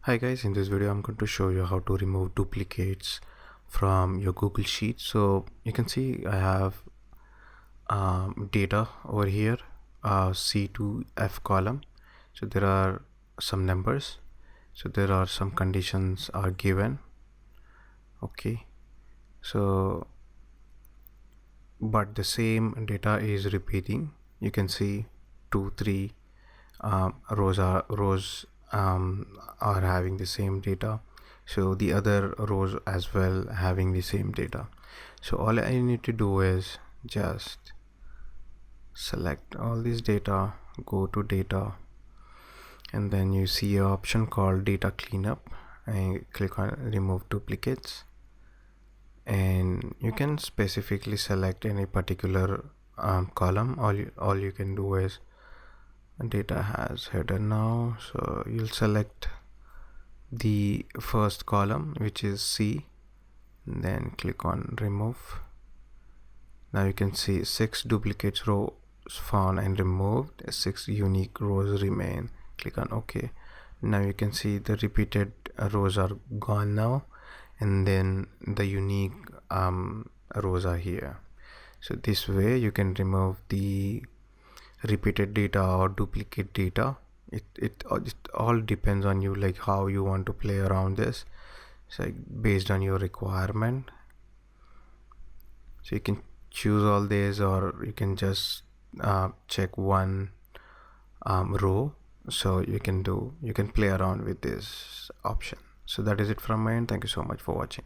Hi guys, in this video I'm going to show you how to remove duplicates from your Google Sheet. So you can see I have data over here, C to F column. So there are some numbers, so there are some conditions are given. Okay, so but the same data is repeating. You can see 2 3 rows are having the same data, so the other rows as well having the same data. So all I need to do is just select all this data, go to data, and then you see an option called data cleanup, and click on remove duplicates, and you can specifically select any particular column. All you can do is data has header now, so you'll select the first column, which is C, and then click on remove. Now you can see 6 duplicates rows found and removed, 6 unique rows remain. Click on OK. Now you can see the repeated rows are gone now, and then the unique rows are here. So this way you can remove the repeated data or duplicate data. It all depends on you, like how you want to play around this. So based on your requirement, so you can choose all these, or you can just check one row. So you can play around with this option. So that is it from my end. Thank you so much for watching.